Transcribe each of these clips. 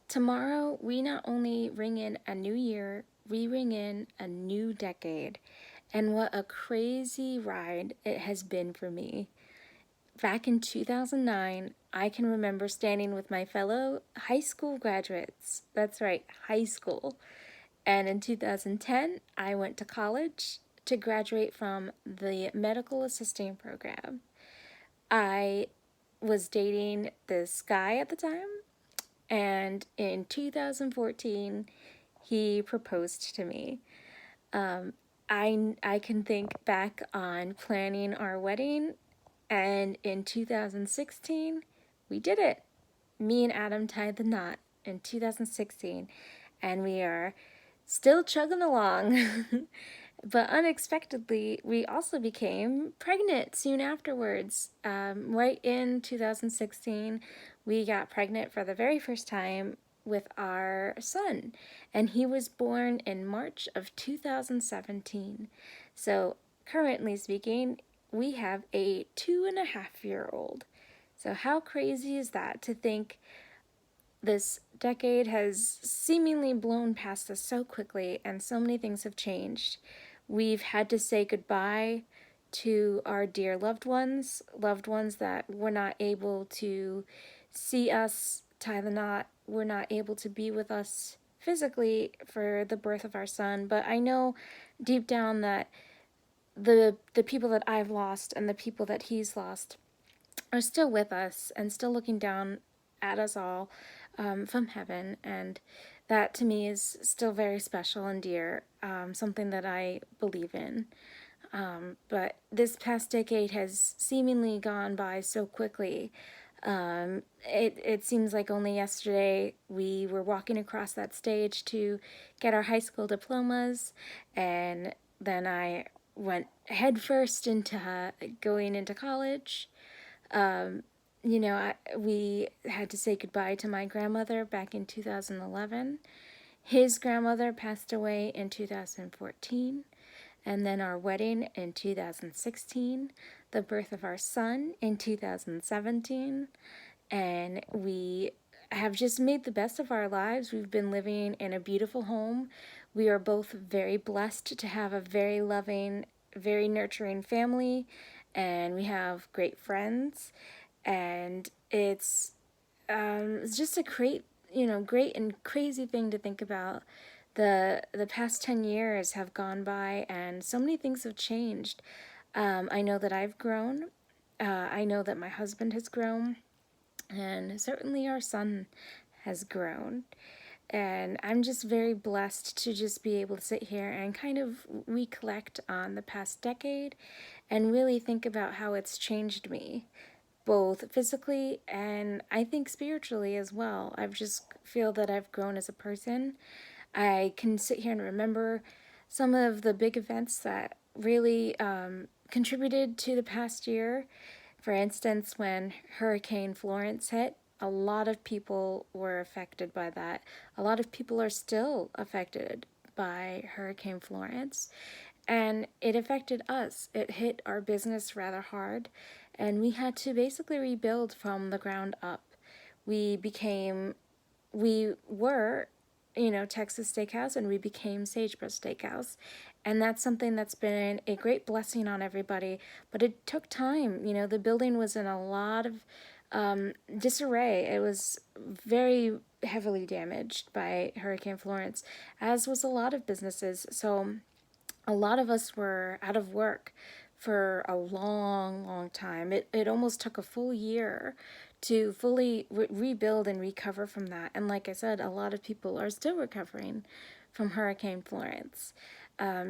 Tomorrow, we not only ring in a new year, we ring in a new decade. And what a crazy ride it has been for me. Back in 2009, I can remember standing with my fellow high school graduates. That's right, high school. And in 2010, I went to college to graduate from the medical assisting program. I was dating this guy at the time, and in 2014, he proposed to me. I can think back on planning our wedding, and in 2016, we did it. Me and Adam tied the knot in 2016, and we are still chugging along. But unexpectedly, we also became pregnant soon afterwards. Right in 2016, we got pregnant for the very first time with our son, and he was born in March of 2017. So, currently speaking, we have a 2.5-year-old. So, how crazy is that to think this decade has seemingly blown past us so quickly, and so many things have changed. We've had to say goodbye to our dear loved ones that were not able to see us tie the knot, were not able to be with us physically for the birth of our son. But I know deep down that the people that I've lost and the people that he's lost are still with us and still looking down at us all from heaven. And that to me is still very special and dear, something that I believe in. But this past decade has seemingly gone by so quickly. It seems like only yesterday we were walking across that stage to get our high school diplomas, and then I went headfirst into going into college. We had to say goodbye to my grandmother back in 2011. His grandmother passed away in 2014, and then our wedding in 2016, the birth of our son in 2017, and we have just made the best of our lives. We've been living in a beautiful home. We are both very blessed to have a very loving, very nurturing family, and we have great friends. And it's just a great and crazy thing to think about. The past 10 years have gone by, and so many things have changed. I know that I've grown. I know that my husband has grown, and certainly our son has grown. And I'm just very blessed to just be able to sit here and kind of recollect on the past decade and really think about how it's changed me, both physically and I think spiritually as well. I just feel that I've grown as a person. I can sit here and remember some of the big events that really contributed to the past year. For instance, when Hurricane Florence hit, a lot of people were affected by that. A lot of people are still affected by Hurricane Florence, and it affected us. It hit our business rather hard, and we had to basically rebuild from the ground up. We were, Texas Steakhouse, and we became Sagebrush Steakhouse. And that's something that's been a great blessing on everybody. But it took time. The building was in a lot of disarray. It was very heavily damaged by Hurricane Florence, as was a lot of businesses. So a lot of us were out of work for a long, long time. It almost took a full year to fully rebuild and recover from that. And like I said, a lot of people are still recovering from Hurricane Florence.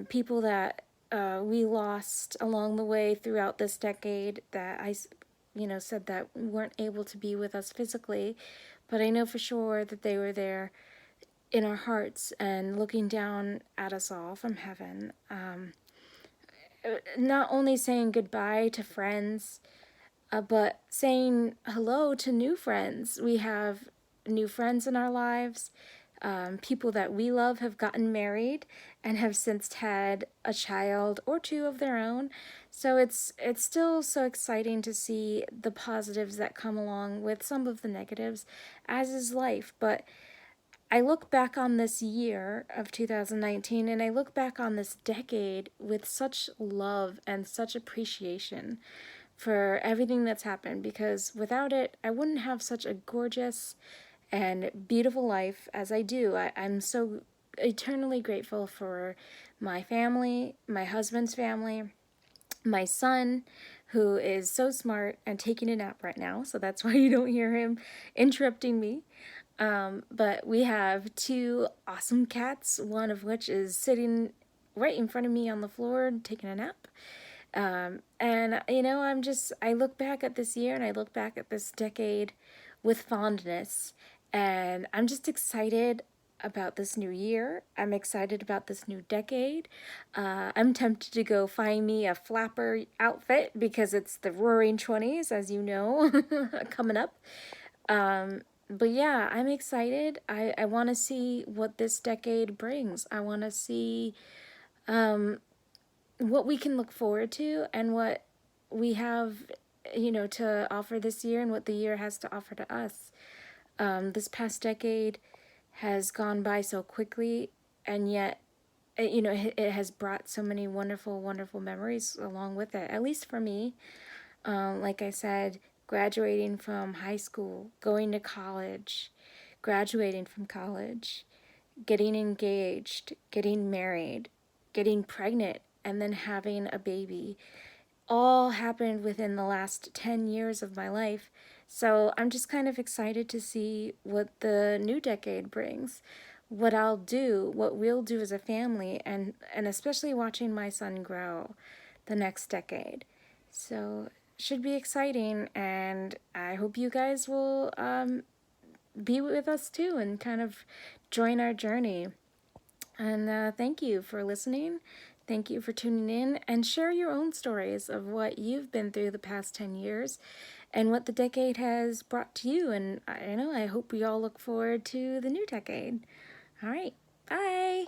People that we lost along the way throughout this decade that said that weren't able to be with us physically, but I know for sure that they were there in our hearts and looking down at us all from heaven. Not only saying goodbye to friends, but saying hello to new friends. We have new friends in our lives. People that we love have gotten married and have since had a child or two of their own. So it's still so exciting to see the positives that come along with some of the negatives, as is life. But I look back on this year of 2019, and I look back on this decade with such love and such appreciation for everything that's happened, because without it, I wouldn't have such a gorgeous and beautiful life as I do. I'm so eternally grateful for my family, my husband's family, my son, who is so smart and taking a nap right now, so that's why you don't hear him interrupting me. But we have two awesome cats, one of which is sitting right in front of me on the floor taking a nap. And I look back at this year and I look back at this decade with fondness. And I'm just excited about this new year. I'm excited about this new decade. I'm tempted to go find me a flapper outfit because it's the Roaring 20s, as you know, coming up. But yeah, I'm excited. I want to see what this decade brings. I want to see what we can look forward to and what we have, to offer this year and what the year has to offer to us. This past decade has gone by so quickly, and yet, it has brought so many wonderful, wonderful memories along with it, at least for me. Like I said, graduating from high school, going to college, graduating from college, getting engaged, getting married, getting pregnant, and then having a baby all happened within the last 10 years of my life. So I'm just kind of excited to see what the new decade brings, what I'll do, what we'll do as a family, and especially watching my son grow the next decade. So should be exciting, and I hope you guys will be with us too and kind of join our journey. And thank you for listening. Thank you for tuning in, and share your own stories of what you've been through the past 10 years and what the decade has brought to you. And I hope we all look forward to the new decade. All right. Bye.